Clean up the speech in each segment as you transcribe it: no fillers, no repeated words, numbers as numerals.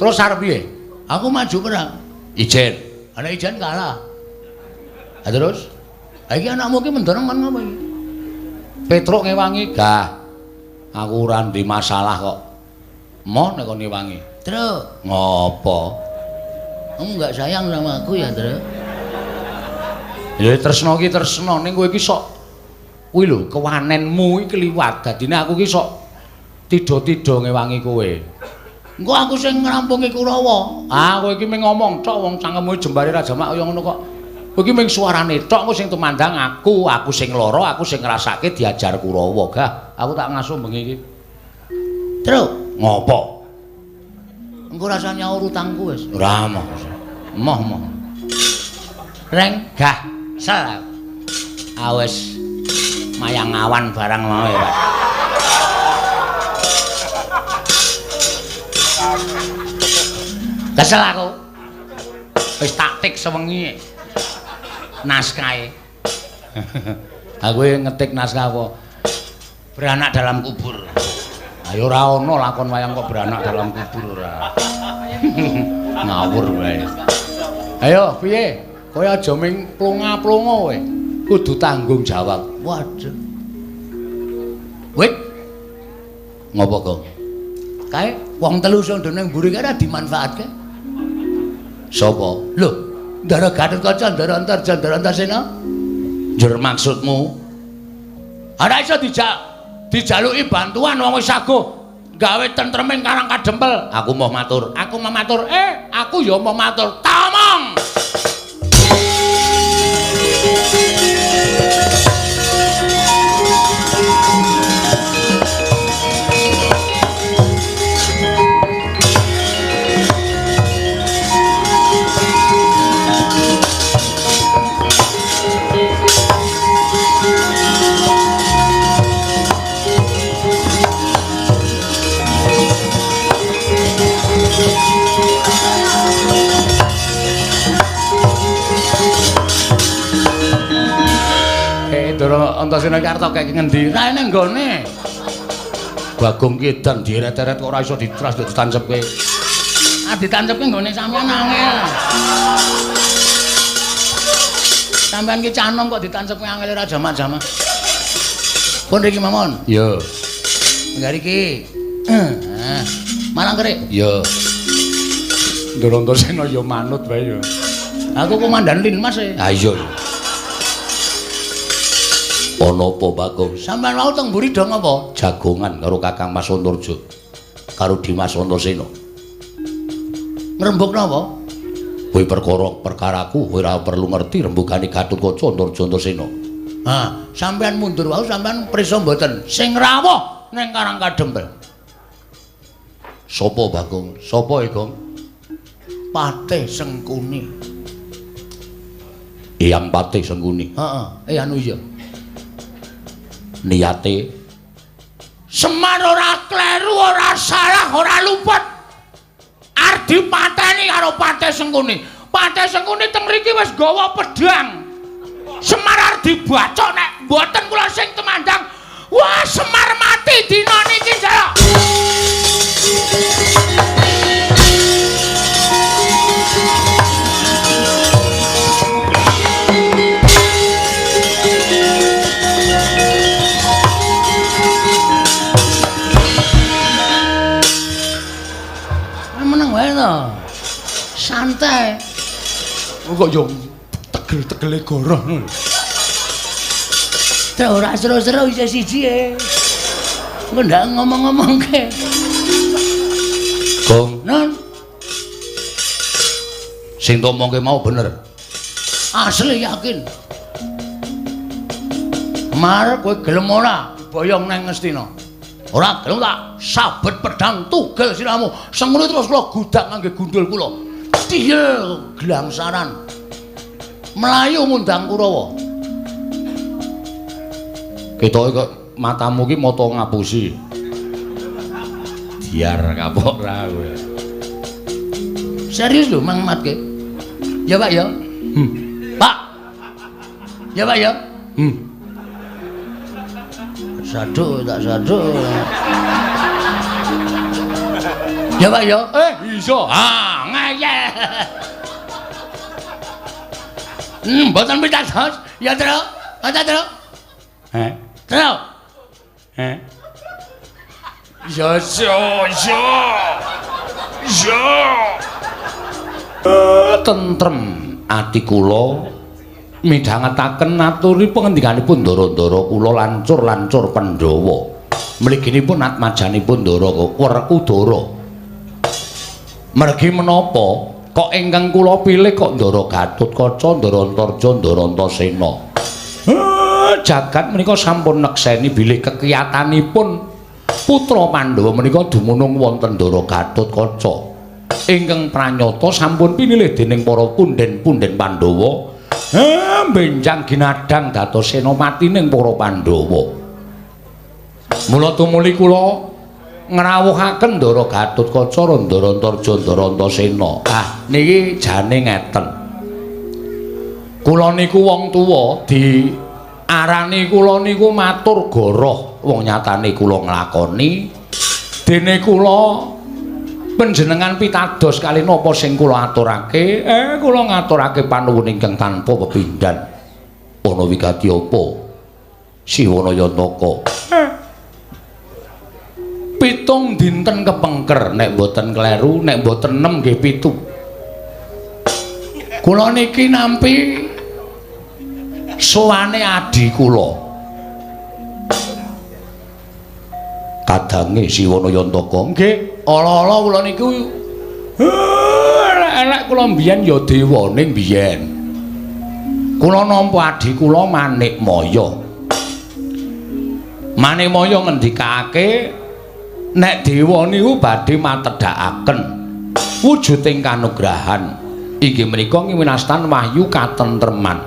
Terus arep piye? Aku maju perang. Ijen. Ana ijen kalah. Ha terus? Ha iki anakmu ki mendereng men ngapa iki? Petruk ngewangi, "Gah. Aku ora ndek masalah kok." Mo nek kon ngewangi. "Truk, ngopo? Kamu enggak sayang sama aku ya, Truk?" Ya tresno ki tresno ning kowe iki sok kuwi lho kewanenmu iki kliwat. Dadine aku ki sok tido-tido ngewangi kowe. Engko aku sing ngrampungi Kurawa. Ah, kowe iki mung ngomong tok wong cangkemmu jembare Raja Mak kaya ngono kok. Kowe iki mung suarane tok engko sing tumandang aku sing lara, aku sing ngrasake diajar Kurawa. Gah, aku tak ngasuh bengi iki. Truk, ngopo? Engko rasa nyaur utangku wis. Ora moh. Moh. Reng, gah, sel. Awes mayang awan barang mau ya, Pak. Kesel aku. Wis taktik sewengi. Naskahe. Aku ngetik naskah apa? Beranak dalam kubur. Ayo ora ono lakon wayang kok beranak dalam kubur ora. Ngawur wae. Ayo piye? Kowe aja ming plonga-plonga kowe. Kudu tanggung jawab. Waduh. Wit. Ngopo, Gong? Kae wong telu sing ndene mburi kae ora dimanfaatke. Sapa? Lho, Ndara Gatotkaca, Ndara Antarja, Ndara Antarsena. Njur maksudmu? Ora iso dijaluki bantuan wong wis saguh gawe tentreming Karang Kadempel. Aku mau matur. Aku ya mau matur. Tamong. Ndara Antasena Karta kaya ngendi? Ra ning nggone. Bagong Kidan diret-eret kok ora iso ditras ditancepke. Ah ditancepke nggone sampean angel. Sampean ki canom kok ditancepke angel ora jama-jama. Pun riki mawon. Yo. Nggari iki. Malang kerik. Yo. Ndara Antasena yo manut wae yo. Aku komandan Linmas e. Ha iya. Ana apa Bagong? Sampeyan mau teng mburi dong apa? Jagongan karo Kakang Mas Antarja. Karo Dimas Antasena. Ngrembug napa? Kowe perkaraku kowe ora perlu ngerti rembugane Gatotkaca Antarja Antasena. Ha, sampeyan mundur wae sampeyan prisa mboten sing rawuh ning Karang Kadempel. Sopo Bagong? Sopo Gong? Patih Sengkuni. Eyang Patih Sengkuni. Heeh, anu iya. Niate Semar ora kleru, ora salah, ora luput. Arep dipateni karo Patih Sengkuni. Patih Sengkuni teng mriki wis gawa pedhang. Semar arep dibacok nek mboten kula sing temandang. Wah, Semar mati dina niki, Jaya. Santai. Kok yo tegel-tegele goroh. Teh ora seru-seru isa siji e. Engko ndak ngomong-ngomongke. Gong, non. Sing omongke mau bener. Asli yakin. Mar kowe gelem ora boyong nang Ngastina? Ora gelem tak sabet pedang tugel siramu. Sengune terus kula gudak ngangge gundul kula. Tiyel glangsaran. Melayu ngundang Kurawa. Ketoke kok matamu ki mata ngapusi. Diar kapok ra kowe. Serius lho Mang Matke? Ya Pak ya. Pak. Ya Pak ya. Sadu tak sadu. Ya Pak ya. Iso. Ah, ngeyel. Mboten pitados. Ya, Tru. Mboten, Tru. Tru. Ya, tentrem ati kula midhangetaken aturi pangendikanipun Ndara-ndara kula lancur-lancur Pandhawa. Mliginipun atmajanipun Ndara Werkudara. Mergi menapa kok ingkang kula pilih kok Ndara Gatotkaca, Ndara Antarja, Ndara Antasena. Jagat menika sampun nekseni bilih kekiyatanipun putra Pandhawa menika dumunung wonten Ndara Gatotkaca. Ingkang pranyata sampun pinilih dening para punden-punden Pandhawa. Benjang ginadang dados senopatining para Pandhawa. Mula tumuli kula ngrawuhaken Ndara Gatotkaca, Ndara Antarja, Ndara Antasena. Niki jane ngeten. Kula niku wong tuwa diarani kula niku matur goroh, wong nyatane kula nglakoni dene kula panjenengan pitados kali napa sing kula aturake, kula ngaturake panuwun ingkang tanpa pepindhan. Ana wigati apa? Siwana Yantaka. 7 dinten kepengker nek mboten kleru, nek mboten 6 nggih 7. Kula niki nampi sowane adi kula. Kadange Siwana Yantaka nggih ala-ala kula niku elek kula mbiyen ya dewane mbiyen. Kula nampa adi kula Manikmaya. Manikmaya ngendikake nek dewa niku badhe matedhakaken wujuding kanugrahan. Inggih menika ngwinastan wahyu katentreman.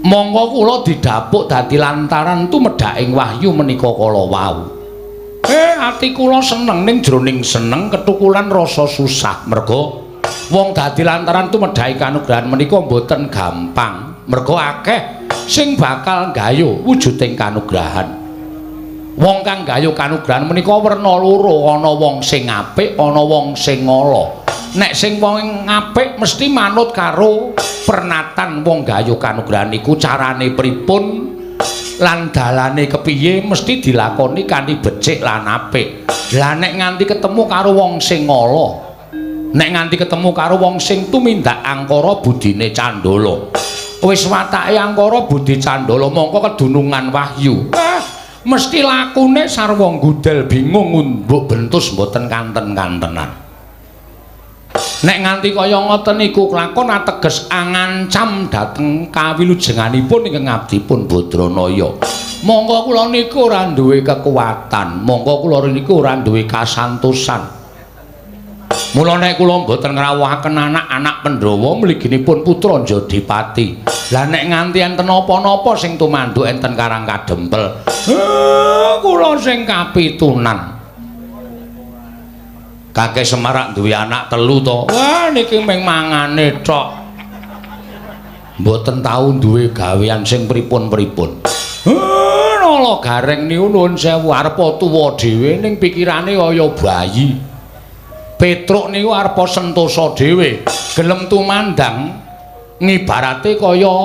Monggo kula didhapuk dadi lantaran tumedhaking wahyu menika kala wau. Ati kula seneng ning jroning seneng ketukulan rasa susah. Merga wong dadi lantaran tumedhaking kanugrahan menika mboten gampang. Merga akeh sing bakal nggayu wujuding kanugrahan. Wong kang nggayu kanugrahan menika werna loro, ana wong sing apik, ana wong sing ala. Nek sing wong apik mesti manut karo pernatan wong nggayu kanugrahan iku carane pripun lan dalane kepiye mesti dilakoni kanthi becik lan apik. Lah nek nganti ketemu karo wong sing ala, nek nganti ketemu karo wong sing tumindak angkara budine Candala, wis watake angkara budi Candala mongko kedunungan wahyu. Mesti lakune sarwa gudel bingung mbok bentus mboten kanten-kantenan. Nek nganti kaya ngoten niku kelakon ateges angancam dhateng kawilujenganipun ingkang ngabdipun Badranaya. Monggo kula niku ora duwe kekuatan, monggo kula niku ora duwe kasantosan. Mula nek kula mboten ngrawuhaken anak-anak Pandhawa mliginipun putra Jodipati. Lah nek nganti enten apa-napa sing tumanduk enten Karang Kadempel, kula sing kapitunan. Kakek Semarak duwe anak 3 to. Wah niki mung mangane tok. Mboten tau duwe gawean sing pripun-pripun. Nala gareng niku nuwun sewu arepa tuwa dhewe ning pikirane kaya bayi. Petruk niku arepa sentosa dhewe, gelem tumandang ngibarate kaya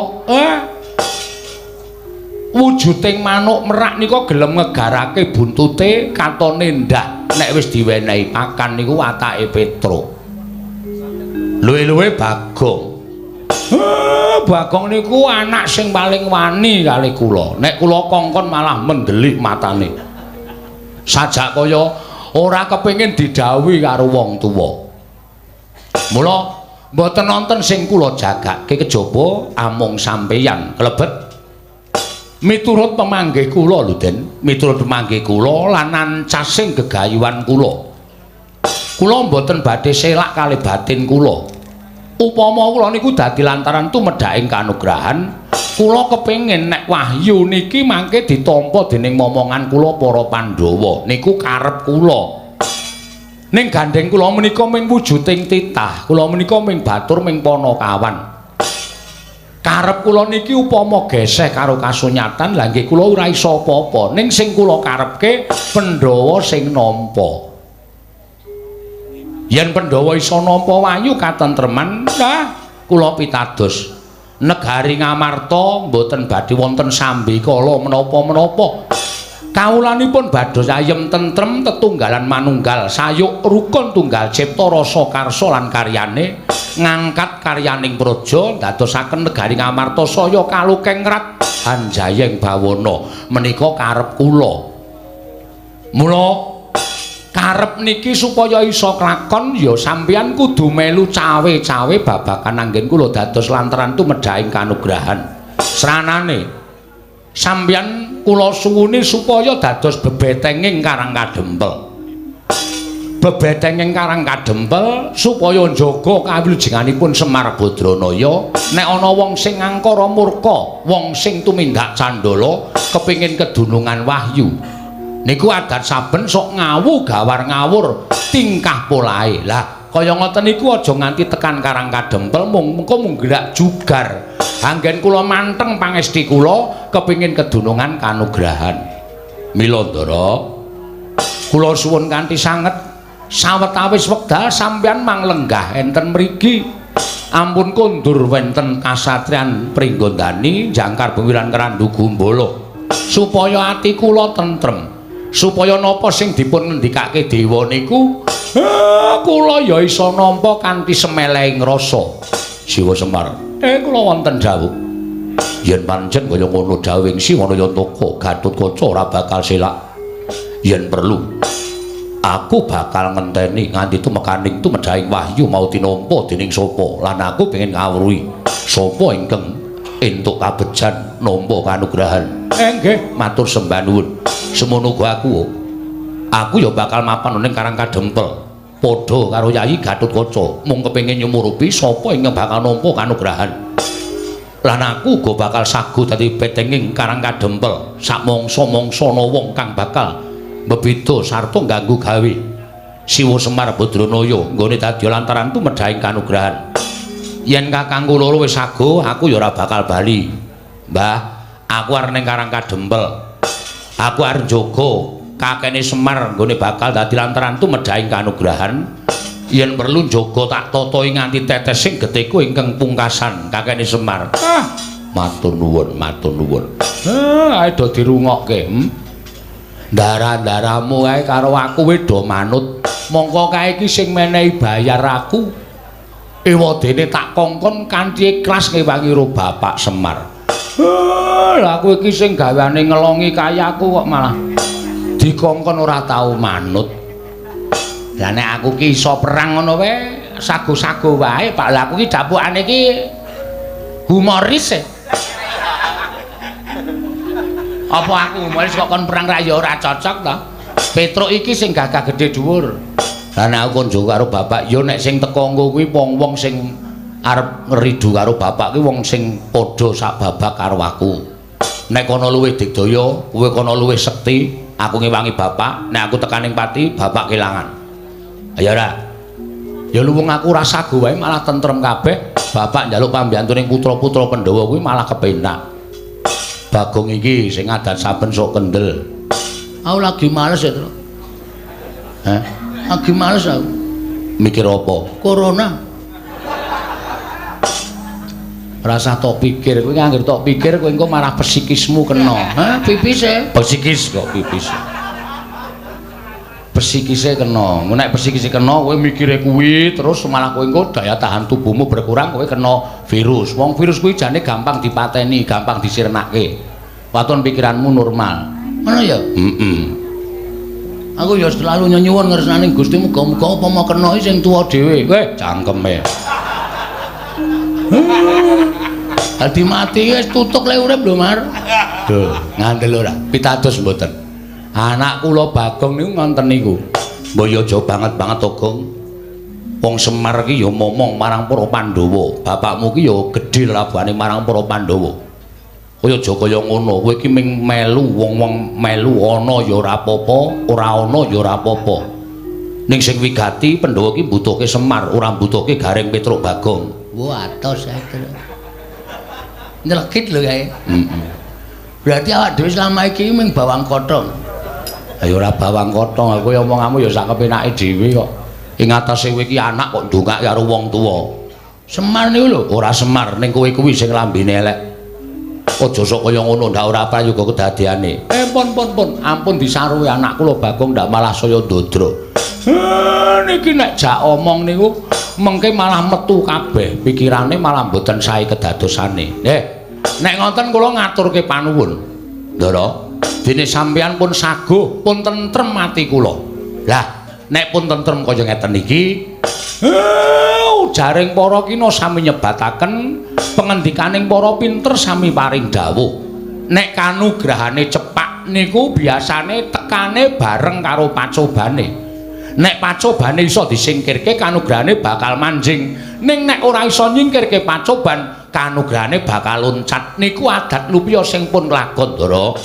wujuding manuk merak nika gelem ngegarake buntute katone ndah nek wis diwenehi pakan niku watake Petruk. Luwe-luwe Bagong. Bagong niku anak sing paling wani kali kula. Nek kula kongkon malah mendelik matane. Sajak kaya ora kepengin didhawuhi karo wong tuwa. Mula mboten nonton sing kula jagake kejaba amung sampeyan klebet miturut pemanggih kula lho Den, miturut pemanggih kula lan ancasing gegayuhan kula. Kula mboten badhe selak kalih batin kula. Upama kula niku dadi lantaran tumedhaking kanugrahan, kula kepengin nek wahyu niki mangke ditampa dening momongan kula para Pandhawa. Niku karep kula. Ning gandeng kula menika ming wujuding titah, kula menika ming batur ming Panakawan. Karep kula niki upama geseh karo kasunyatan, lha nggih kula ora iso apa-apa. Ning sing kula karepke Pandhawa sing nampa. Yen Pandhawa isa nampa wayu katentreman, nah kula pitados negari Ngamarta mboten badhe wonten sambi kala menapa-menapa. Kawulanipun bados ayem tentrem tetunggalan manunggal sayuk rukun tunggal cipta rasa karsa lan karyane ngangkat karyaning praja dadosaken negari Ngamarta saya kalukengrat anjayeng bawana menika karep kula. Mula karep niki supaya isa klakon ya sampeyan kudu melu cawe-cawe babakan anggen kula dados lantaran tumedhahing kanugrahan. Sranane sampeyan kula suwuni supaya dados bebetenging Karang Kadempel. Bebetenging Karang Kadempel supaya njaga kawilujenganipun Semar Badranaya. Nek ana wong sing angkara murka, wong sing tumindak candala kepingin kedunungan wahyu. Niku adat saben sok ngawu gawar ngawur tingkah polahe. Lah kaya ngoten niku aja nganti tekan Karang Kadempel mung gelak jugar. Anggen kula manteng pangesti kula kepingin kedunungan kanugrahan. Mila Ndara kula suwun kanthi sanget sawetawis wekdal sampeyan manglenggah enten mriki. Ampun kondur wenten kasatriyan Pringgondani jangkar Bewiran Kerandu Gumbala supaya ati kula tentrem. Supaya napa sing dipun ngendikake dewa niku kula ya isa nampa kanthi semelehing rasa. Siwa Semar, kula wonten dawuh. Yen pancen kaya ngono dawuhing Siwanayantaka, Gatotkaca ora bakal selak. Yen perlu, aku bakal ngenteni nganti tumekaning tumedhahing wahyu mau tinampa dening sapa lan aku pengin ngawruhi sapa ingkang entuk kabejan nampa kanugrahan. Nggih, matur sembah nuwun. Semono uga aku ya bakal mapan ning Karang Kadempel padha karo Yayi Gatotkaca mung kepengin nyumurupi sapa ingkang bakal nampa kanugrahan. Lan aku uga bakal sagu dadi petenging Karang Kadempel sak mangsa-mangsana wong kang bakal mbebeda sarta ngganggu gawe Siwa Semar Badranaya nggone dadi lantaran tumedhahing kanugrahan. Yen kakangku loro wis sagu, aku ya ora bakal bali. Mbah, aku arep ning Karang Kadempel. Aku arep njaga kakene Semar nggone bakal dadi lantaran tumedhahing kanugrahan. Yen perlu njaga tak tatai nganti tetesing getiku ingkang pungkasan kakene Semar. Matur nuwun, matur nuwun. Ae do dirungokke. Ndara-ndaramu ae karo aku wis do manut. Mongko kae iki sing menehi bayar aku. Ewadene tak kongkon kanthi ikhlas ngewangi ro Bapak Semar. Lah aku iki sing gaweane ngelongi kayaku kok malah dikongkon ora tau manut. Lah nek aku ki iso perang ngono wae, sago-sago wae, Pak. Lah aku ki dapukane ki humoris. Apa aku humoris kok kon perang ra ya ora cocok to? Petruk iki sing gagah gedhe dhuwur. Lah nek aku konjo karo bapak, yo nek sing teko nggo kuwi wong-wong sing arep ngridu karo bapak ki wong sing padha sak babak karo aku. Nek kono luwih digdaya, kowe kono luwih sekti, aku ngewangi bapak, nek aku tekaning pati, bapak kelangan. Ayo ora. Ya luwung aku ora sago wae malah tentrem kabeh. Bapak njaluk pambiyantuning putra-putra Pandhawa kuwi malah kepenak. Bagong iki sing adat saben sok kendel. Aku lagi males ya, Tru. Lagi males aku. Mikir apa? Corona. Rasa tok pikir, kowe anggere tok pikir kowe engko marah psikismu kena. Pipise. Psikis kok pipis. Psikise kena. Nek psikise kena kowe mikire kuwi terus malah kowe engko daya tahan tubuhmu berkurang, kowe kena virus. Wong virus kuwi jane gampang dipateni, gampang disirnake. Waton pikiranmu normal. Ngono ya? Aku ya selalu nyuwun ngersane Gusti muga-muga apa mau kena sing tuwa dhewe. Weh, cangkeme. Dadi mati wis tutuk le urip lho, Mar. Lho, ngandel ora? Pitados mboten. Anak kula Bagong niku ngonten niku. Mbok ya aja banget to, Gong. Wong Semar ki ya momong marang para Pandhawa. Bapakmu ki ya gedhe labane marang para Pandhawa. Kaya aja kaya ngono. Kowe ki ming melu wong-wong melu ana ya ora apa-apa, ora ana ya ora apa-apa. Ning sing wigati Pandhawa ki mbutuhke Semar, ora mbutuhke Gareng Petruk Bagong. Wah, atos saiki. Nyelekit lho kae. Berarti awak dhewe selama iki ming bawang kothong. Ayo ora bawang kothong, kowe omonganmu ya sak kepenake dhewe kok. ing atase kowe iki anak kok ndongak karo wong tuwa. Semar niku lho, ora semar ning kowe kuwi sing lambene elek. Aja sok kaya ngono, ndak ora prayoga kedadeane. Pun, ampun disaruhi anak kula Bagong ndak malah saya ndodro. Niki nek jak omong niku mengke malah metu kabeh, pikirane malah mboten sae kedadosane. Nggih. Nek ngoten kula ngaturke panuwun. Ndara, dene sampeyan pun saguh, pun tentrem ati kula. Lah, nek pun tentrem kaya ngeten iki, ujaring para kina sami nyebataken, pengendikaning para pinter sami paring dawuh. Nek kanugrahane cepak niku biasane tekane bareng karo pacobane. Nek pacobane iso disingkirke kanugrahane bakal manjing. Ning nek ora iso nyingkirke pacoban, kanugrahane bakal loncat. Niku adat lupiya sing pun lakon, Ndara.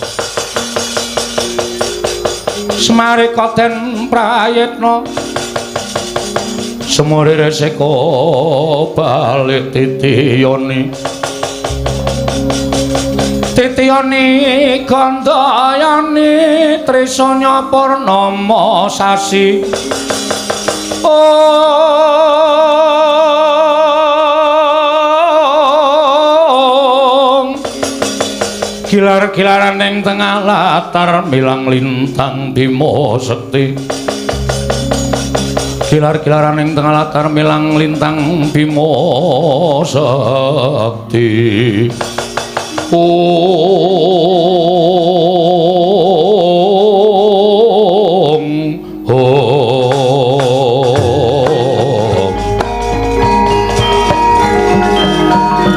Semare koten prayitna semore reseka balik titiyoni gandayani trisanya purnama sasi gilar-gilaran ing tengah latar milang lintang Bima Sekti gilar-gilaran ing tengah latar milang lintang Bima Sekti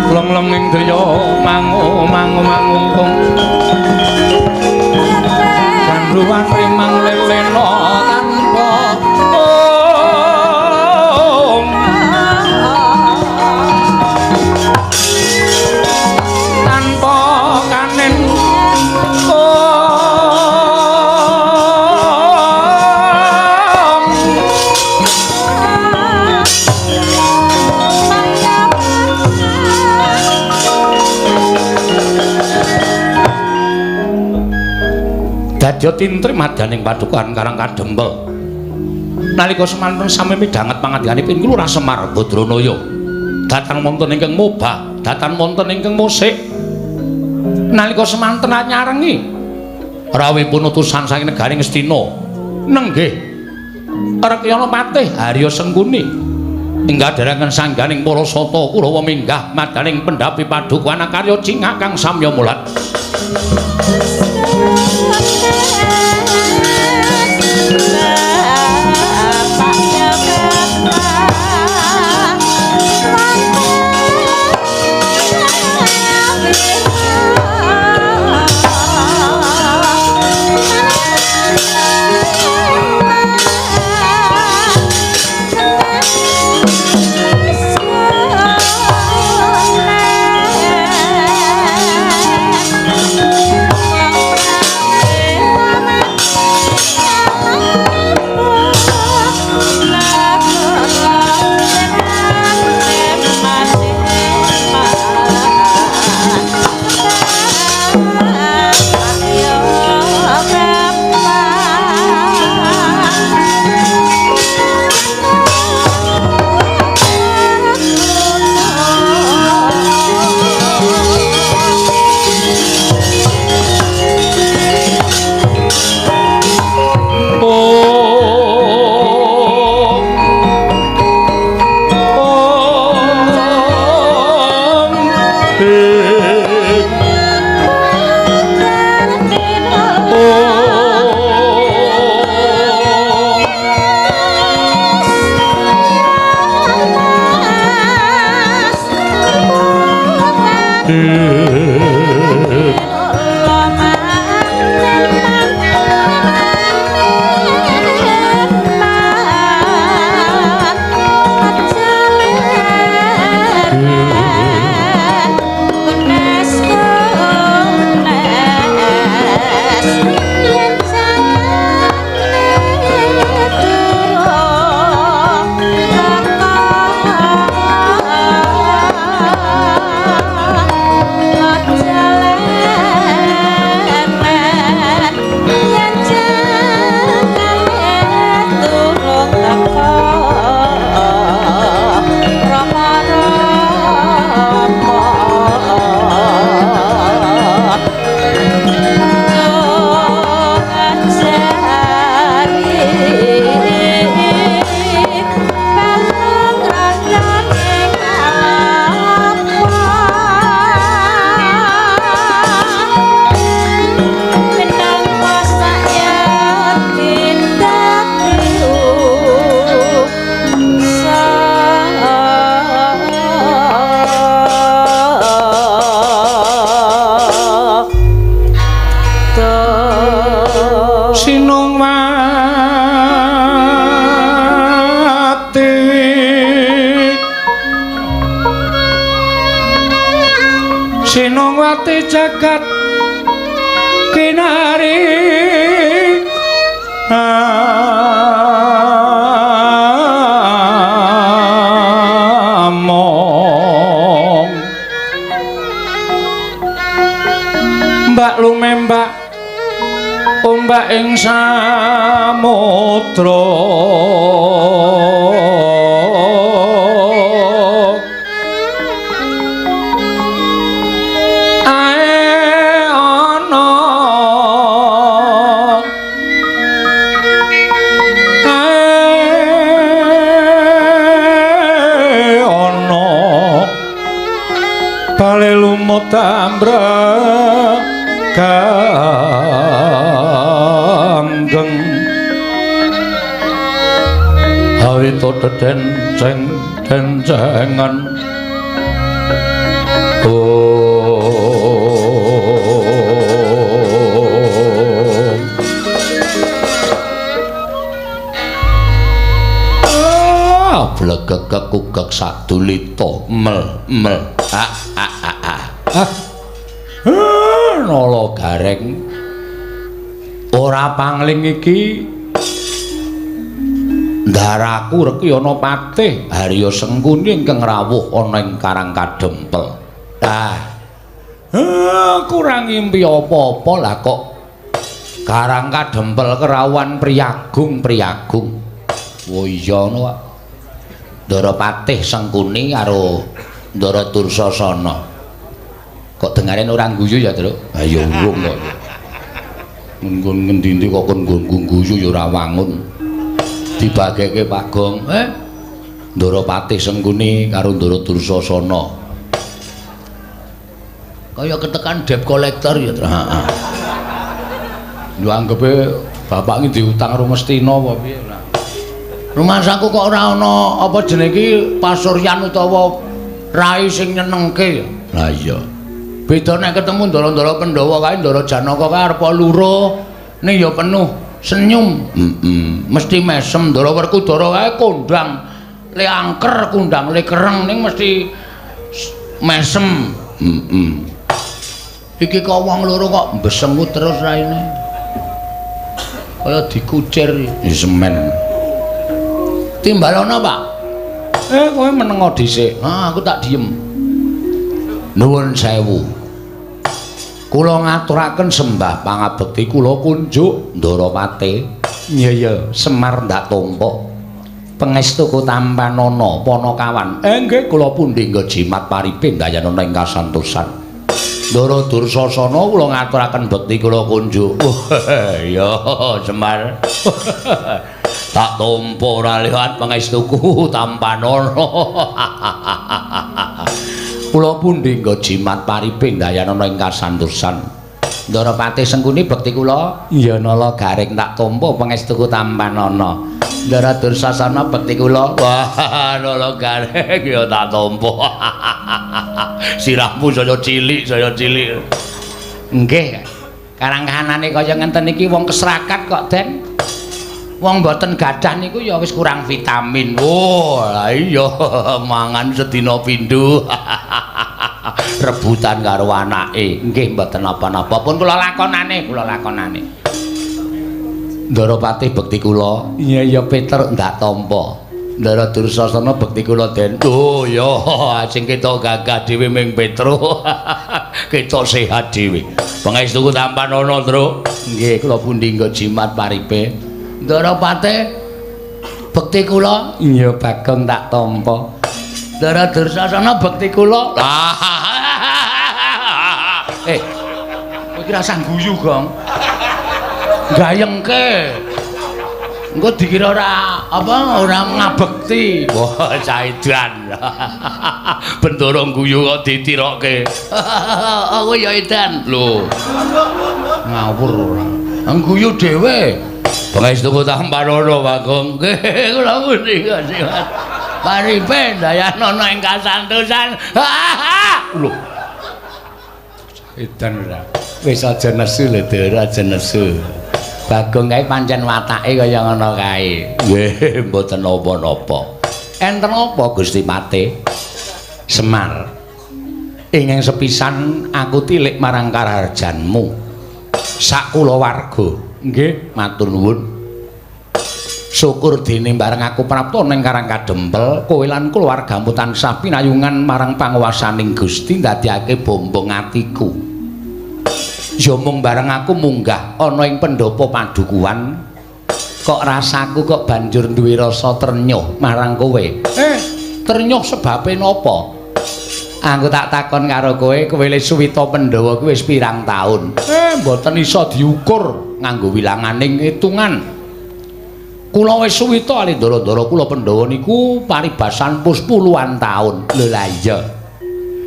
lem-lem ing driya mangu-mangu gandruwan rimang lelena tanpa kanen dadya tintri madaning padukan Karang Kadempel nalika semanten sami midhanget pangandikanipun kula Semar Badranaya datang wonten ingkang mobah datang wonten ingkang musik nalika semanten nyarengi rawuhipun utusan saking negaring Astina nenggih Rekyana Patih Harya Sengkuni inggih derengan sangganing para sata Kurawa minggah madaning pendhapi padukan karya cingak kang samya mulat Sinongwati jagat kinari among mbak lumembak ombak ing samudra tambra kanggeng awito denceng dencengan blegek kugek sadulita mel nala gareng ora pangling iki ndaraku Rekyana Patih Harya Sengkuni ingkang rawuh ana ing Karang Kadempel. Kurang ngimpi apa-apa lah kok Karang Kadempel kerawan priyagung. Oh iya ngono Pak. Ndara Patih Sengkuni karo Ndara Dursasana. Kok dengaren ora guyu ya, Truk? Ha ya urung kok. Nggon ngendi-endi kok kon guyu ya ora wangun. Dibageke Pak Gong. Ndara Patih Sengkuni karo Ndara Dursasana. Kaya ketekan debt collector ya, Truk. Heeh. Yo anggepe bapak iki diutang karo Mestina apa piye lah. Rumah saku kok ora ana apa jenenge iki pasuryan utawa rai sing nyenengke. Lah iya. Beda nek ketemu ndara-ndara Pandhawa kae Ndara Janaka kae arep luro ning ya penuh senyum. Mesti mesem Ndara Werkudara kae kondang le angker kondang le kereng ning mesti mesem. Iki kok wong loro kok mbesengu terus raine. Kaya dikucir di semen. Timbalana, Pak. Kowe menengo dhisik. Aku tak diem. Nuwun sewu. Kula ngaturaken sembah pangabekti kula kunjuk Ndara Patih. Iya Semar ndak tompo. Pangestuku Tampanana Panakawan. Nggih kula pundi nggo jimat paripe dayanana ing kasantosan. Ndara Dursasana kula ngaturaken bekti kula kunjuk. Iya Semar. Tak tompo ora liwat pangestuku Tampanana. Kula pundi nggo jimat paripe dayanana ing kasantosan. Ndara Patih Sengkuni bekti kula ya nala garing tak tampa pangestuku Tampanana. Ndara Dursasana bekti kula wah nala garing ya tak tampa. Sirahmu saya cilik. Nggih. Karang kahanane kaya ngenten iki wong keserakat kok, Den. Wong mboten gadah niku ya wis kurang vitamin. Oh, lah iya mangan sedina pindho. Rebutan karo anake. Nggih mboten napa-napa. Pun kula lakonane. Ndara Patih bekti kula. Iya Peter ndak tampa. Ndara Dursasana bekti kula Den. Oh ya sing ketok gagah dhewe ming Petro. Ketok sehat dhewe. Pangestuku Tampanana, Truk. Nggih kula pundi nggo jimat paripe. Ndara Patih bekti kula iya Bagong tak tampa. Ndara Dursasana bekti kula. Kowe iki rasah guyu, Gong. Gayengke. Engko dikira ora ngabekti. Wah, caidan. Bendoro guyu kok ditirokke. Aku ya edan. Lho. Ngawur ora. Guyu dhewe. Pangestuku Tampanana Bagong. Kula pundi kasihat. Paripe dayanana ing kasantosan. Lho. Edan ora. Wis aja nesu lho, aja nesu. Bagong kae pancen watake kaya ngono kae. Nggih, mboten napa-napa. Enten apa Gusti Patih? Semar. Ingkang sepisan aku tilik marang karharjanmu. Sak kulawarga. Nggih, matur nuwun. Syukur dene bareng aku prapta ning Karang Kadempel, kowe lan kulawargamu tansah pinayungan marang panguwasaning Gusti ndadekake bombong atiku. Ya mung bareng aku munggah ana ing pendopo padukuhan, kok rasaku kok banjur duwe rasa ternyuh marang kowe. Ternyuh sebabe napa? Aku tak takon karo kowe le suwita Pandhawa kuwi wis pirang taun? Mboten iso diukur nganggo wilanganing hitungan. Kula wis suwita alindara-ndara kula Pandhawa niku paribasan pus puluhan taun. Lho la iya.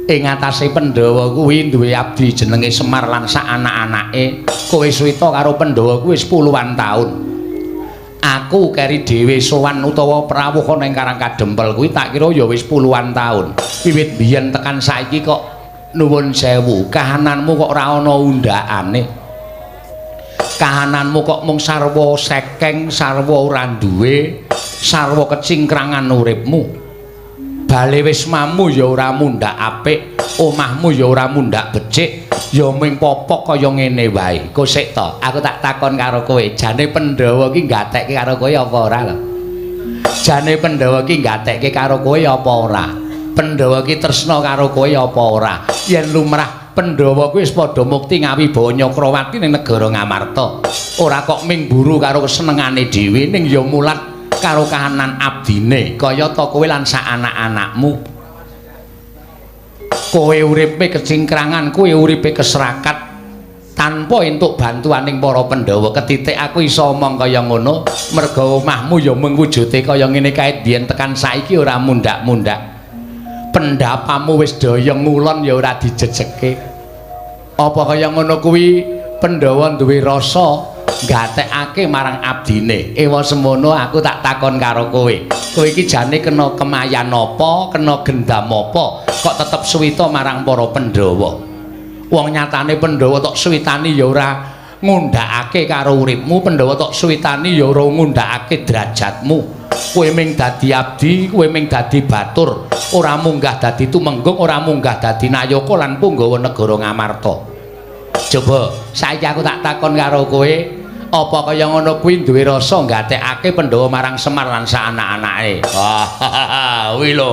Ing atase Pandhawa kuwi duwe abdi jenenge Semar lan sak anak-anake. Kowe suwita karo Pandhawa kuwi wis puluhan taun. Aku keri dhewe sowan utawa prawuh ning Karang Kadempel kuwi tak kira ya wis puluhan taun. Wiwit biyen tekan saiki kok nuwun sewu, kahananmu kok ora ana undhakane. Kahananmu kok mung sarwa sekeng, sarwa ora duwe, sarwa kecingkrangan uripmu. Bale wis mamu ya ora mundhak apik, omahmu ya ora mundhak becik. Ya ming popok kaya ngene wae. Kok sik to, aku tak takon karo kowe, jane Pandhawa ki gatekke karo kowe apa ora lho? Jane Pandhawa ki gatekke karo kowe apa ora? Pandhawa ki tresna karo kowe apa ora? Yen lumrah Pandhawa kuwi wis padha mukti ngawibawa Nyakrawati ning negara Ngamarta. Ora kok ming buru karo kesenengane dhewe ning ya mulat karo kahanan abdine, kaya ta kowe lan sak anak-anakmu. Kowe uripe kecingkrangan, kowe uripe keserakat tanpa entuk bantuaning para Pandhawa. Ketitik aku iso omong kaya ngono merga omahmu ya mung wujude kaya ngene kae biyen tekan saiki ora mundhak-mundhak. Pendapamu wis daya ngulon ya ora dijejeke. Apa kaya ngono kuwi Pandhawa duwe rasa gatekake marang abdine. Ewa semono aku tak takon karo kowe. Kowe iki jane kena kemayan apa, kena gendam apa, kok tetep suwita marang para Pandhawa. Wong nyatane Pandhawa tok suwitani ya ora ngundhakake karo uripmu, Pandhawa tok suwitani ya ora ngundhakake derajatmu. Kowe ming dadi abdi, kowe ming dadi batur, ora munggah dadi tumenggung, ora munggah dadi nayaka lan punggawa negara Ngamarta. Coba saiki aku tak takon karo kowe, apa kaya ngono kuwi duwe rasa gatekake Pandhawa marang Semar lan sak anak-anake? Kuwi lho,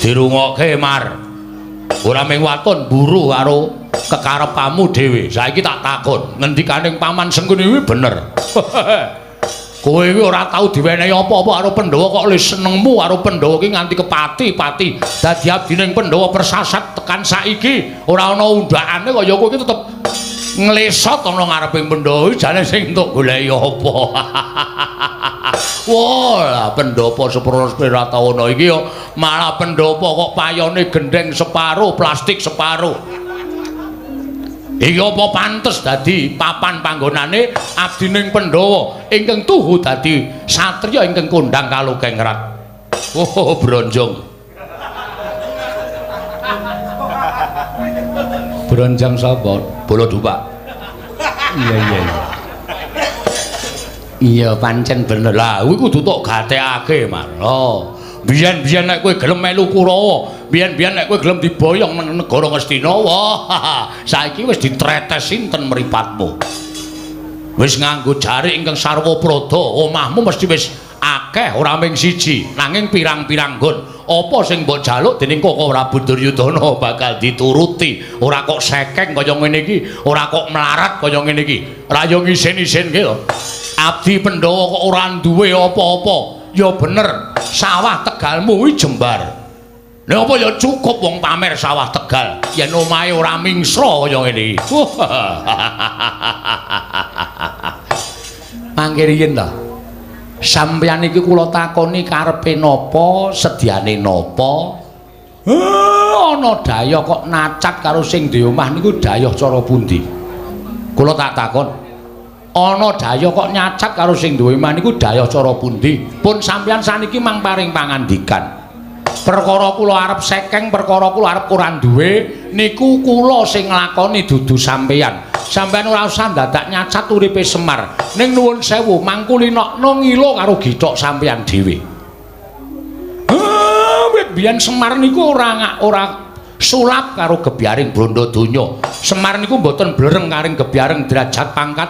dirungokke Mar. Ora ming waton buru karo kekarepamu dhewe. Saiki tak takon, ngendikaning Paman Sengkuni kuwi bener. Kowe iki ora tau diwenehi apa-apa karo Pandhawa kok le senengmu karo Pandhawa ki nganti kepati-pati. Dadi abdining Pandhawa persasat tekan saiki ora ana undhakane kaya kowe iki tetep nglesot ana ngareping Pandhawa jane sing entuk goleki apa. Wah, pendapa sepira taun iki ya malah pendapa kok payone gendeng separo, plastik separo. Iki apa pantes dadi papan panggonane abdining Pandhawa ingkang tuhu dadi satriya ingkang kondhang kalukengrat. Oh, bronjong. Bronjong sapa? Baladupa. Iya. Iya pancen bener lah, kuwi kudu tok gatekake, Mas. Oh, biyen-biyen nek kowe gelem melu Kurawa, biyen-biyen nek kowe gelem diboyong nang negara Ngastina, wah, saiki wis ditretes sinten mripatmu. Wis nganggo jarik ingkang sarwa prada, omahmu mesti wis akeh ora ming siji, nanging pirang-pirang nggon. Apa sing mbok jaluk dening Koko Prabu Duryudana bakal dituruti. Ora kok sekeng kaya ngene iki, ora kok melarat kaya ngene iki. Ra yo ngisin-isinke lho. Abdi Pandhawa kok ora duwe apa-apa. Ya bener, sawah Tegalmu kuwi jembar. Nek apa ya cukup wong pamer sawah Tegal, yen omahe ora mingsra kaya ngene iki. Mangke riyen ta. Sampeyan iki kula takoni karepe napa, sedyane napa? Ana daya kok nacat karo sing duwe omah niku dayah cara pundi? Kula tak takon. Ana daya kok nyacat karo sing duwe omah niku dayah cara pundi? Pun sampeyan saniki mang paring pangandikan. Perkara kula arep sekeng, perkara kula arep ora duwe niku kula sing nglakoni dudu sampeyan. Sampeyan ora usah dadak nyacat uripe Semar. Ning nuwun sewu, mangkulinokno ngilo karo githok sampeyan dhewe. Wit biyen Semar niku ora sulap karo gebyaring Branda donya. Semar niku mboten blereng karing gebyaring derajat pangkat.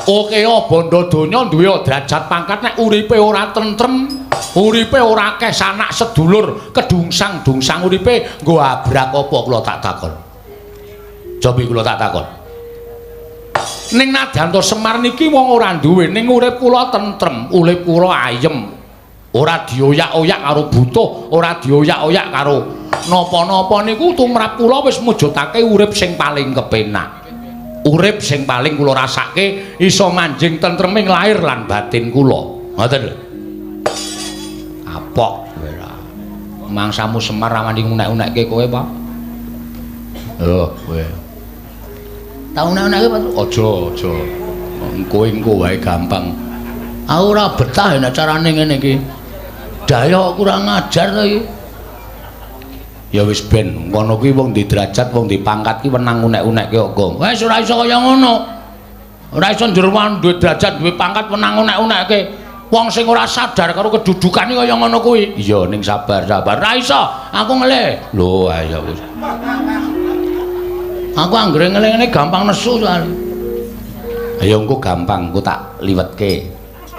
Okeo bondo donya duwe derajat pangkat nek uripe ora tentrem, uripe ora akeh sanak sedulur, kedungsang-dungsang uripe nggo abrak apa kula tak takon. Cobi kula tak takon. Ning nadyanto Semar niki wong ora duwe ning urip kula tentrem, urip kula ayem. Ora dioyak-oyak karo butuh, ora dioyak-oyak karo napa-napa niku tumrap kula wis mujudake urip sing paling kepenak. Urip sing paling kula rasake iso manjing tentreming lahir lan batin kula. Ngoten lho. Kapok kowe ra. Mangsamu Semar ramani unek-unekke kowe, Pak. Lho, kowe. Tau unek-unekke, Pak? Aja. Kowe engko wae gampang. Aku ora betah nek carane ngene iki. Daya kurang ajar to iki. Ya wis ben ngono kuwi wong di derajat wong di pangkat ki wenang unek-unekke kok. Wis ora iso kaya ngono. Ora iso njero duwe derajat duwe pangkat wenang unek-unekke. Wong sing ora sadar karo kedudukane kaya ngono kuwi. Iya ning sabar. Ora iso. Aku ngelih. Lho ayo wis. Aku anggere ngelih ngene gampang nesu soalé. Ayo engko gampang engko tak liwetke.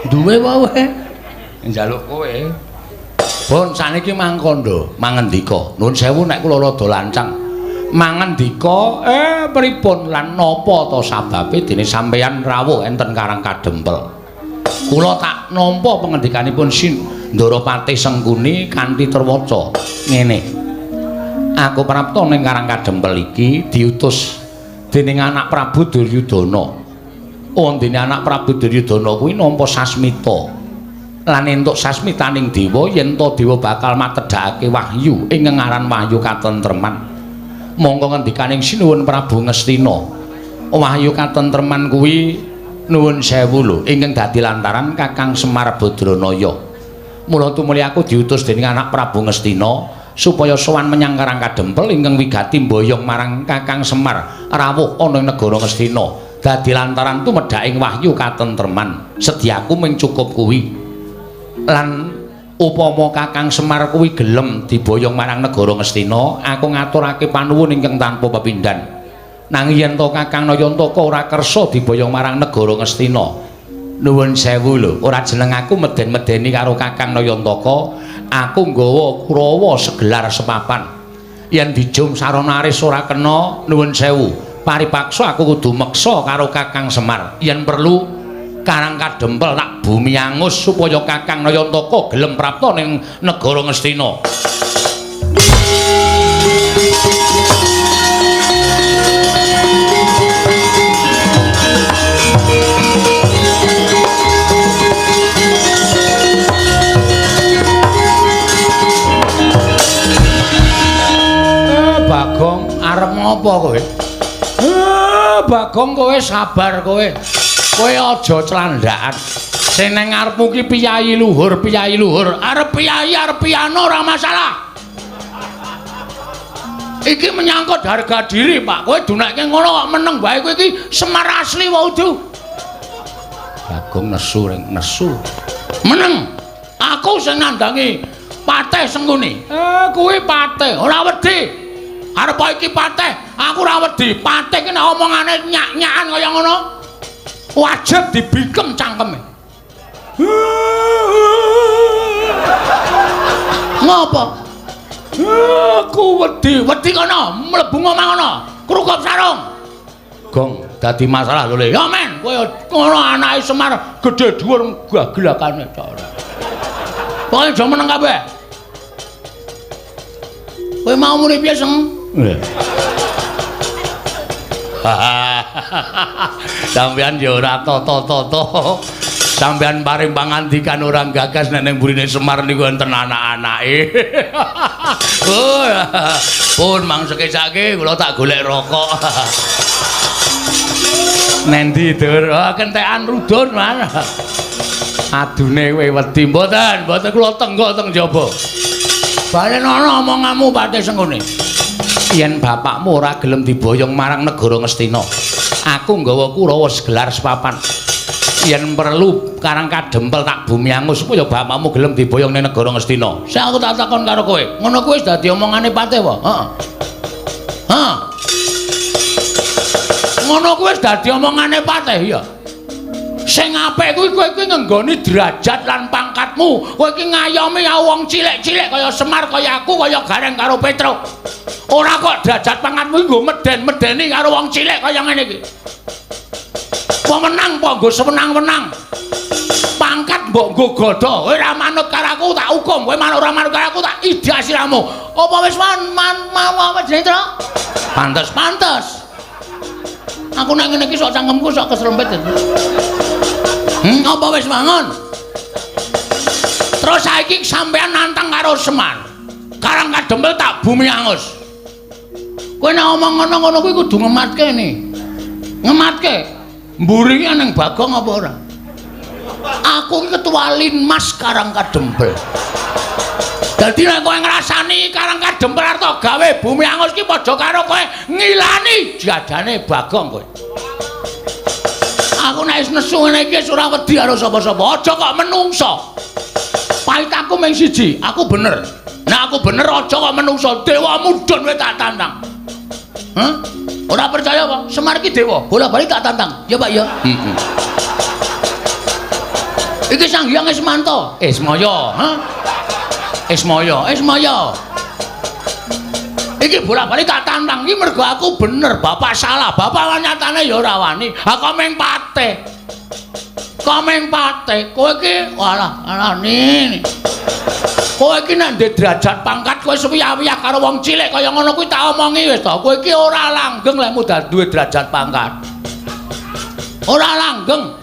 Duwe wae. Njaluk kowe. Pun saniki mangkondo, mangendika. Nuwun sewu nek kula rada lancang. Mangendika pripun lan napa ta sababe dene sampeyan rawuh enten Karang Kadempel. Kula tak nampa pengendikanipun Ndaropati Sengkuni kanthi terwaca ngene. Aku prapta ning Karang Kadempel iki diutus dening anak Prabu Duryudana. Dene anak Prabu Duryudana kuwi nampa sasmita. Lan entuk sasmitaning dewa yen to dewa bakal matedhakake wahyu ing ngaran wahyu katentreman. Monggo ngendikaning sinuwun Prabu Ngastina. Wahyu katentreman kuwi nuwun sewu lho ingkang dadi lantaran Kakang Semar Badranaya. Mula tumuli aku diutus dening anak Prabu Ngastina supaya sowan menyang Karang Kadempel ingkang wigati mboyong marang Kakang Semar rawuh ana ing negara Ngastina. Dadi lantaran tumedhaking wahyu katentreman. Sediaku mung cukup kuwi. Lan upama Kakang Semar kuwi gelem diboyong marang negara Ngastina, aku ngaturake panuwun ingkang tanpa pepindhan. Nanging yen to Kakang Nayantaka ora kersa diboyong marang negara Ngastina, nuwun sewu lho, ora jeneng aku meden-medeni karo Kakang Nayantaka, aku nggawa Kurawa segelar sepapan. Yen dijum sarana aris ora kena, nuwun sewu, paripaksa aku kudu meksa karo Kakang Semar. Yen perlu Karang Kadempel tak bumi angus supaya Kakang Nayantaka gelem prapta ning negara Ngastina. Bagong arep ngopo kowe? Bagong kowe sabar kowe. Kowe aja clandhakan. Sing nang ngarepmu ki piyayi luhur. Arep piyayi arep piano ora masalah. Iki menyangkut harga diri, Pak. Kowe dunekke ngono kok meneng bae kowe iki Semar asli wae udu. Bagong nesu. Meneng. Aku sing nandangi Patih Sengkuni. Kuwi Patih, ora wedi. Arep iki Patih, aku ora wedi. Patih ki nek omongane nyak-nyakan kaya ngono. Wajib dibikem cangkeme. Ngopo? Aku wedi kono, mlebu omah kono, krukup sarung. Gong, dadi masalah lho, Le. Ya men, kowe ngono anake Semar gedhe dhuwur gagelakane tok. Pokoke aja meneng kabeh. Kowe mau muni piye, Seng? Sampeyan ya ora toto-toto. Sampeyan paring pangandikan orang gagas nek ning burine Semar niku enten anak-anake. Pun mangseke sake kula tak golek rokok. Nendi dur, kentekan rudun man. Adune kowe wedi mboten kula tenggo teng jaba. Balen ana omonganmu Patih Sengkuni. Yen bapakmu ora gelem diboyong marang negara Ngastina, aku nggawa Kurawa segelar sepapan. yen perlu Karang Kadempel tak bumi angus supaya bapakmu gelem diboyong ning negara Ngastina. Sing aku tak takon karo kowe, ngono kuwi wis dadi omongane Patih apa? Heeh. Hah? Ngono kuwi wis dadi omongane Patih ya. Sing apik kuwi kowe iki ngenggoni derajat lan pangkatmu. Kowe iki ngayomi wong cilik-cilik kaya Semar, kaya aku, kaya Gareng karo Petro. Ora kok derajat pangkatmu nggo meden-medeni karo wong cilik kaya ngene iki. Pemenang apa nggo sewenang-wenang. Pangkat mbok nggo godho. Kowe ora manut karo aku tak hukum. Kowe ora manut karo aku tak idah siramu. Apa wis apa jenenge, Tru? Pantes. Aku nek ngene iki sok cangkemku sok keserempet. Apa wis mangon? Terus saiki sampean nantang karo Semar. Karang Kadempel tak bumi angus. Kowe nek omong ngono kuwi kudu ngematke nih. Ngematke. Mburi ki ning Bagong apa ora? Aku ki ketua Linmas Karang Kadempel. Dadi nek kowe ngrasani Karang Kadempel arep gawe bumi angus ki padha karo kowe ngilani jadane Bagong kowe. Aku nek wis nesu ngene iki ora wedi karo sapa-sapa. Aja kok menungso. Pait aku mung siji, aku bener. Nek aku bener aja kok menungso. Dewa mudhun kowe tak tantang. Hah? Ora percaya apa? Semar iki dewa, bola-bali tak tantang. Ya, Pak, ya. Heeh. Iki Sang Hyang Ismanto. Ismaya, ha? Ismaya. Iki bola-bali tak tantang iki mergo aku bener, bapak salah. Bapak nyatane ya ora wani. Aku meng Patih. Kowe iki alah nini. Kowe iki nek ndek derajat pangkat kowe suwi-wiyah karo wong cilik kaya ngono kuwi tak omongi wis to. Kowe iki ora langgeng lek mudah duwe derajat pangkat. Ora langgeng.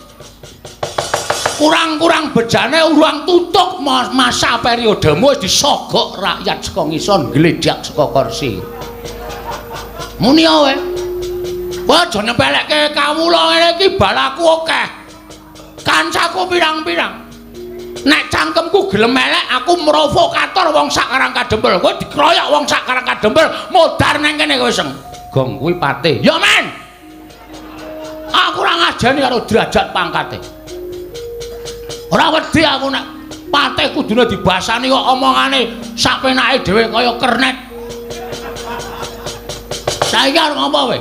Kurang-kurang bejane urang tutuk masa periodemu wis disogok rakyat saka ngisor gledhak saka kursi. Muni wae. Kowe aja nyepelekke kawula ngene iki balaku akeh. Kancaku pirang-pirang. Nek cangkemku gelem elek aku provokator wong sak Karang Kadempel. Kowe dikeroyok wong sak Karang Kadempel modar nang kene kowe seng. Gong kuwi Patih. Ya men. Aku ora ngajeni karo derajat pangkate. Ora wedi aku nek Patih kudune dibasani kok omongane sak penake dhewe kaya kernet. Saiki arep ngopo kowe?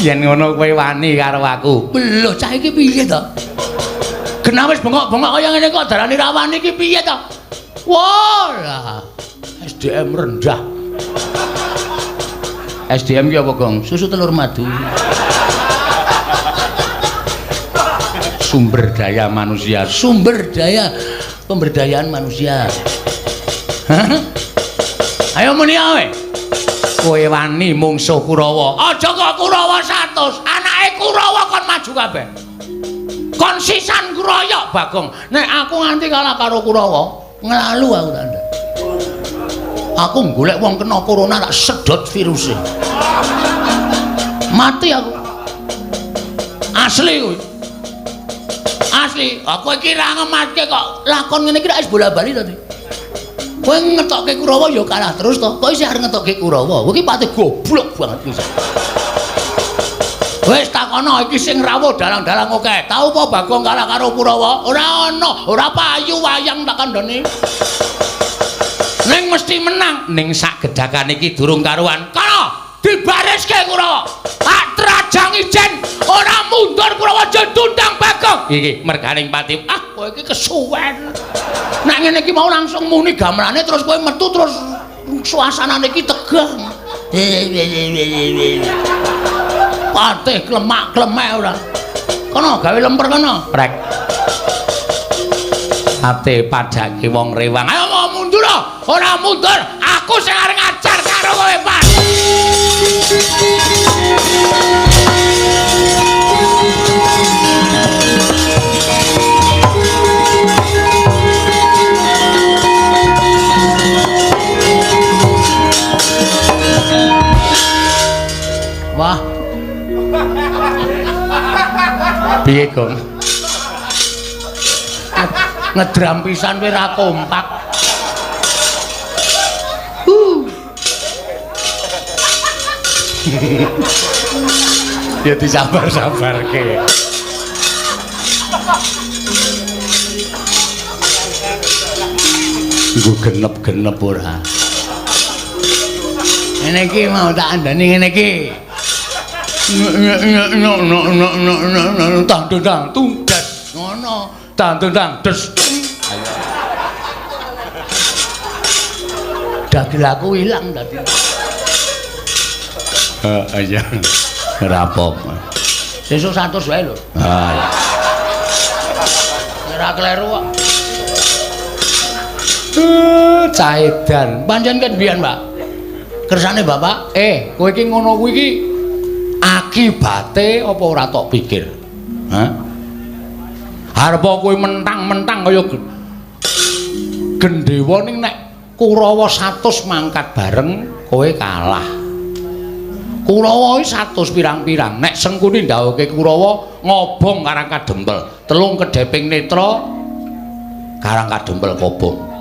Yen ngono kowe wani karo aku. Lho, cah iki piye to? Genah wis bengok-bengok kaya ngene kok darani rawani iki piye to? Wah, SDM rendah. SDM ki apa, Gong? Susu telur madu. Sumber daya manusia, pemberdayaan manusia. Hah? Ayo muni ae. Kowe wani mungsuh Kurawa. Aja kok Kurawa 100. Anake Kurawa kon maju kabeh. Kon sisan kroyok Bagong. Nek aku nganti kalah karo Kurawa, nglalu aku tak ndak. Aku golek wong kena corona tak sedot viruse. Mati aku. Asli kuwi. Asli, aku iki ra ngematke kok lakon ngene iki wis bola-bali to. Kowe ngetokke Kurawa ya kalah terus to. Kowe isih arep ngetokke Kurawa. Kowe iki Patih goblok banget pisan. Wis takono iki sing rawuh dalang-dalang akeh. Tau apa Bagong kalah karo Kurawa? Ora ana, ora payu wayang tak kandhani. Ning mesti menang. Ning sak gedhakan iki durung karuan. Kana dibariske Kurawa. Tak trajang ijen ora mundur Kurawa aja tundang Bagong. Iki merganing Patih. Ah, kowe iki kesuwen. Nek ngene iki mau langsung muni gamerane terus kowe metu terus suasanane iki tegang. Patih klemak-klemek ora. Kono gawe lemper kono. Prek. Ate padake wong rewang. Ayo mau mundur. Ora mundur. Aku sing arep ngajar karo kowe, Pak. Wah. Piye, Gong? Ngedram pisan kowe ra kompak. Ya disabar-sabarke. Nggo genep-genep ora. Ngene iki mau tak andani ngene iki. Tang tang tunggas ngono. Tang tang des. Ayo. Dagel aku ilang dadi. Iya. Ora apa-apa. Sesuk 100 wae lho. Ha. Ora kleru kok. Caedan. Pancen kan biyen, Pak. Kersane Bapak, kowe iki ngono kuwi iki akibate apa ora tok pikir? Hah? Arep kowe mentang-mentang kaya Gendhewa ning nek Kurawa 100 mangkat bareng kowe kalah. Kurawa iki 100 pirang-pirang. Nek Sengkuni ndhawuhke Kurawa ngobong Karang Kadempel, telung kedheping netra Karang Kadempel kobong.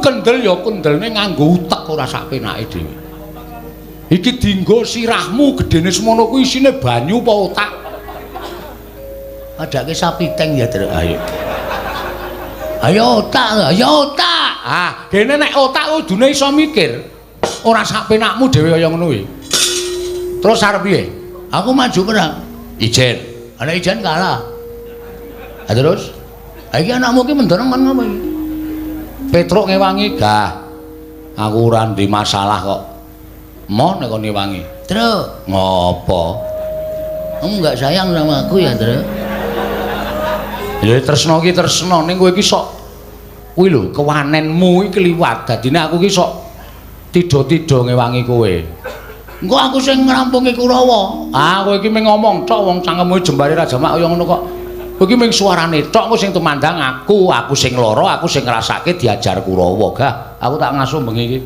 Kendel ya kendelne nganggo utek ora sak penake dhewe. Iki dienggo sirahmu gedene semono kuwi isine banyu apa otak? Adake sapiteng ya, Truk. Ayo. Ayo otak, ayo otak. Ah, kene nek otak kudune iso mikir. Ora sak penakmu dhewe kaya ngono kuwi. Terus arep piye? Aku maju perang. Ijen. Ana ijen kalah. Ah terus? Ha iki anakmu ki mendorong men ngopo iki? Petruk ngewangi gah. Aku ora ndek masalah kok. Mo nek kon ngewangi. Truk, ngopo? Kamu enggak sayang sama aku ya, Truk? Ya tresno ki tresno ning kowe iki sok kuwi lho kewanenmu iki kliwat. Dadine aku ki sok tido-tido ngewangi kowe. Engko aku sing ngrampungi Kurawa. Ah kowe iki mung ngomong tok wong cangkemmu jembare Raja Mak kaya ngono kok. Kowe iki mung suarane tok kowe sing tumandang aku sing lara, aku sing ngrasake diajar Kurawa gah. Aku tak ngasuh bengi iki.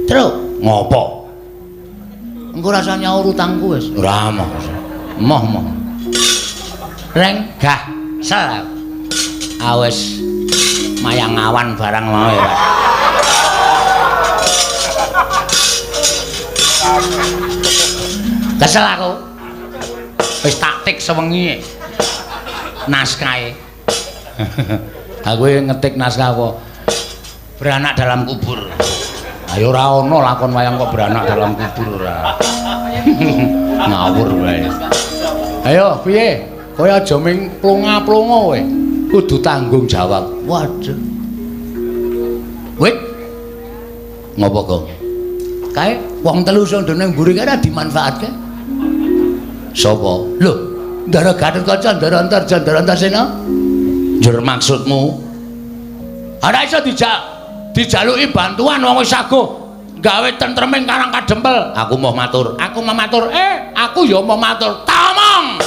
Truk, ngopo? Engko rasa nyaur utangku wis. Ora moh. Moh. Reng gah sel. Awes mayang awan barang mau ya. Kesel aku. Wis taktik sewengi. Naskahe. Aku ngetik naskah apa? Beranak dalam kubur. Ayo ora ono lakon wayang kok beranak dalam kubur ora. Ngawur wae. Ayo piye? Kowe aja ming plonga-plonga kowe. Kudu tanggung jawab. Waduh. Wit. Ngopo, Gong? Kae wong telu sing ndene mburi kae ora dimanfaatke. Sapa? Lho, Ndara Gatotkaca, Ndara Antarja, Ndara Antarsena. Njur maksudmu? Ora iso dijaluki bantuan wong wis saguh gawe tentreming Karang Kadempel. Aku mau matur. Aku ya mau matur. Tamong.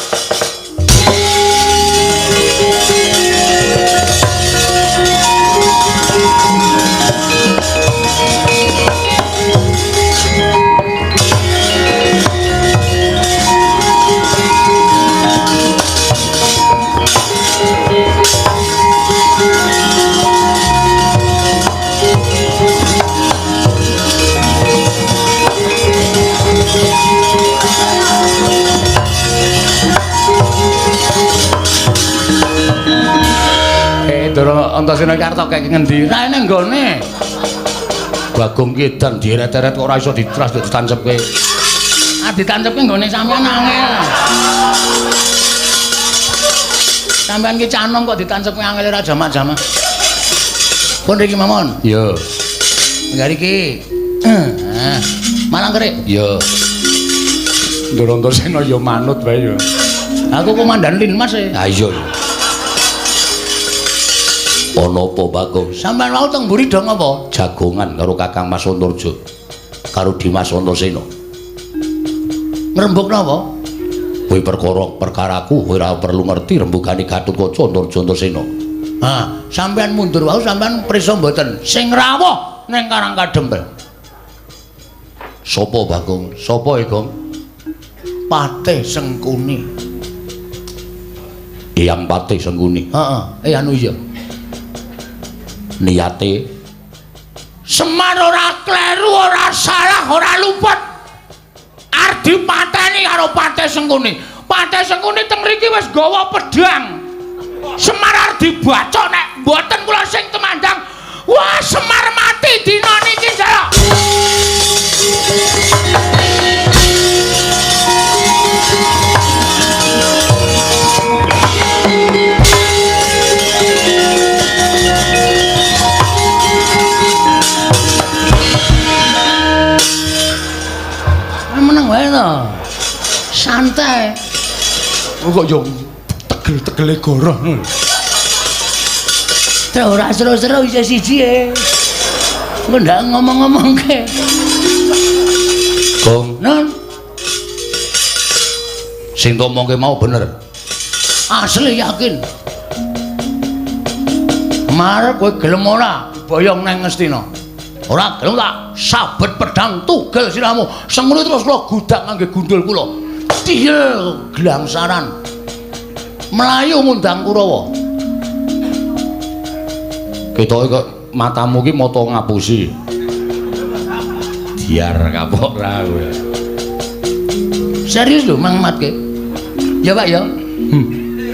Ndara Antasena Karta kek ngendi? Nah ning nggone. Bagong Kidan dieret-eret kok ora iso ditras ditancepke. Ah ditancepke nggone sampean angel. Sampean ki canom kok ditancepke angel ora jamak-jamak. Pun riki mawon. Yo. Nggari iki. Malang kerik. Yo. Ndara Antasena yo manut wae yo. Aku komandan Linmas e. Ha iya. Ana apa Bagong? Sampeyan wau teng mburi dong apa? Jagongan karo Kakang Mas Antarja karo Dimas Antasena. Ngrembug napa? Kuwi perkaraku kowe ora perlu ngerti rembugane Gatotkaca Antarja Antasena. Ha, sampeyan mundur wau sampeyan prisa mboten sing rawuh ning Karang Kadempel. Sopo Bagong? Sopo Gong? Patih Sengkuni. Eyang Patih Sengkuni. Heeh, anu iya. Niate Semar ora kleru, ora salah, ora luput. Arep dipateni karo Patih Sengkuni. Patih Sengkuni teng mriki wis gawa pedhang. Semar arep dibaca nek mboten kula sing temandang Wah, Semar mati dina niki, Jaya. Meneng wae to. Santai. Kok yo tegel-tegele goroh. Terus ora seru-seru isa siji e. Engko ndak ngomong-ngomongke. Gong, Nun. sing tomongke mau bener. Asli yakin. Marep kowe gelem ora boyong nang Ngastina. Ora gelem tak sabet pedang tugel siramu. Sengune terus kula gudak ngangge gundul kula. Tiyel glangsaran. Melayu ngundang Kurawa. Ketoke kok matamu ki mata ngapusi. Diar kapok ra kowe. Serius lho Mang Matke. Ya Pak ya.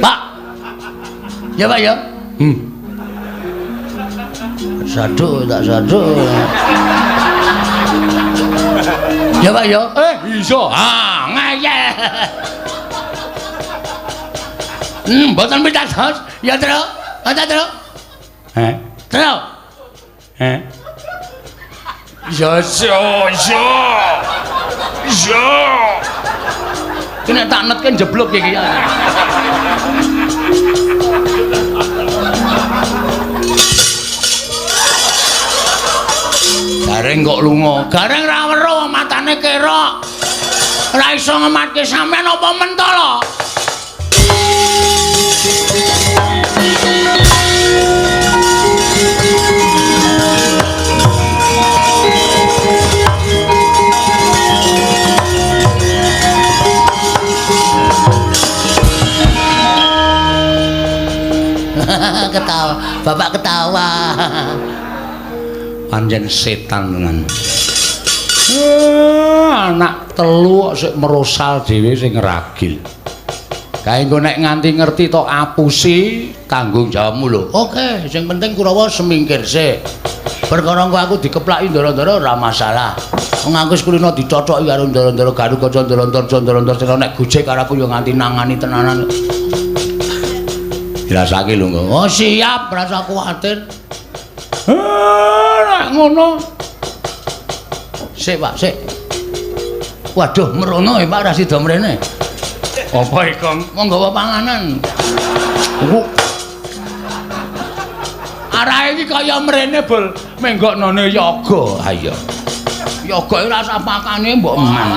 Pak. Ya Pak ya. Sadu tak sadu. Ya Pak ya. Iso. Ah, ngayal. Mboten pitados. Ya terus. Ada terus. Terus. Ya. Kena tak netke jeblok iki ya. Gareng kok lunga. Gareng ra weruh matane kerok. Ora iso ngematke sampean apa mentala? Ketawa, bapak ketawa. Pancen setan tenan. Anak telu kok sik merosal dhewe sing ragil. Kae engko nek nganti ngerti tok apusi tanggung jawabmu lho. Oke, sing penting Kurawa semingkir sik. Perkara engko aku dikeplaki ndara-ndara ora masalah. Wong aku kulino dicocoki karo ndara-ndara garu kaca ndara-ndara sira nek gojek karo aku yo nganti nangani tenanan. Dirasake lho engko. Oh, siap, ora usah kuwatir. Nek ngono. Sik, Pak, sik. Waduh, merono Pak ra sida mrene. Apa iku? Monggo bawa panganan. Arahe iki kaya mrene bol menggoknone yoga. Ha iya. Yoga iki rasa pakane mbok eman.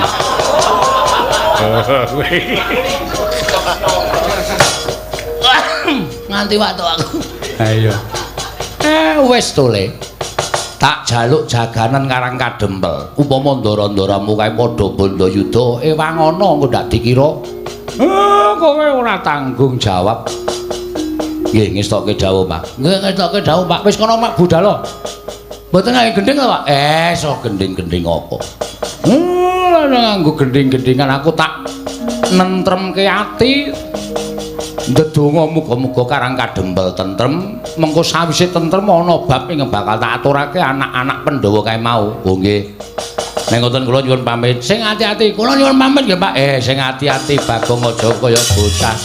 Nganti waktu aku. Ha iya. Wis tole. Tak jaluk jaganan Karang Kadempel. Upama ndara-ndaramu kae padha Bandayuda ewang ana engko ndak dikira. Kowe ora tanggung jawab. Nggih, ngestokke dawuh, Pak. Nggih, ngetokke dawuh, Pak. Wis kono Mak Budala. Mboten ngangge gending lho, Pak. So gending-gending apa? Nganggo gending-gendingan aku tak nentremke ati. Ndedonga muga-muga Karang Kadempel tentrem. Mengko sawise tentrem ana bab ing bakal tak aturake anak-anak Pandhawa kae mau. Oh nggih. Nek ngoten kula nyuwun pamit. Sing ati-ati. Kula nyuwun pamit nggih, Pak. Sing ati-ati Bagong aja kaya bocah.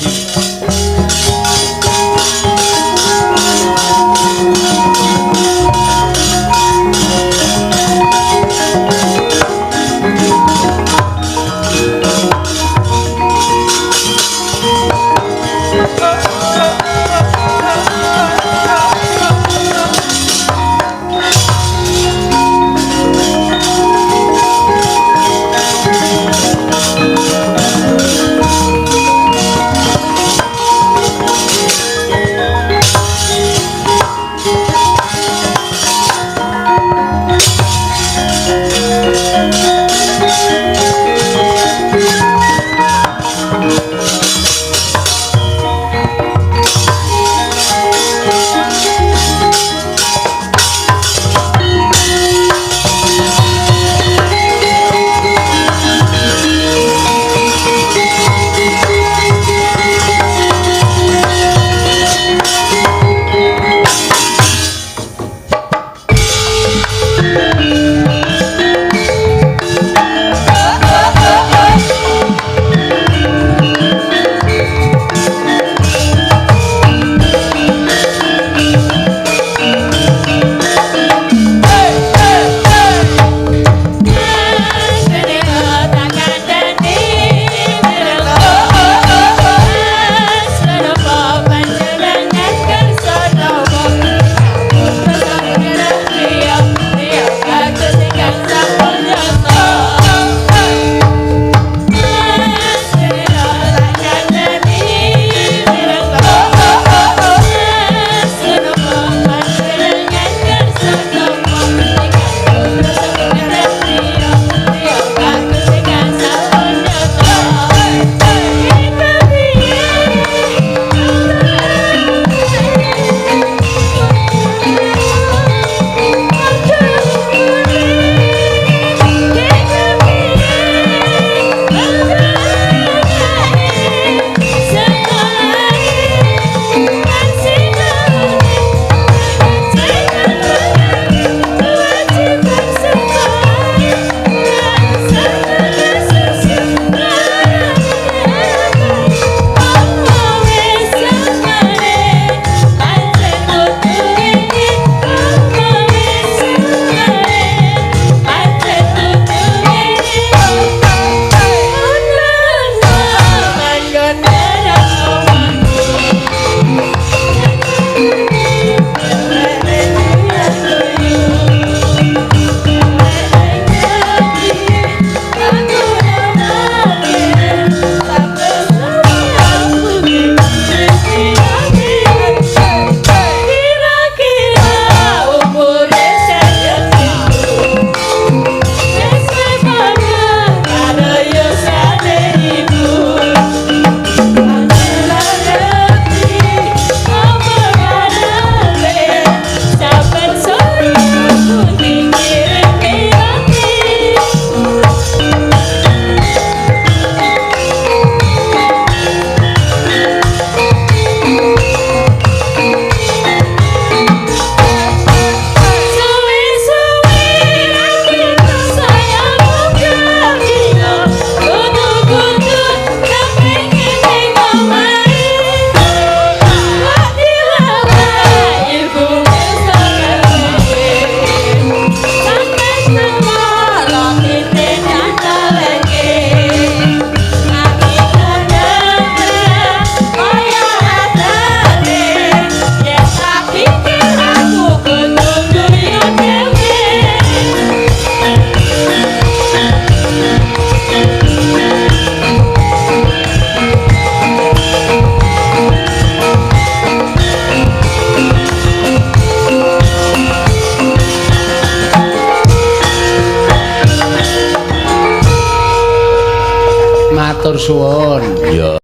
Matur suwun. Ya.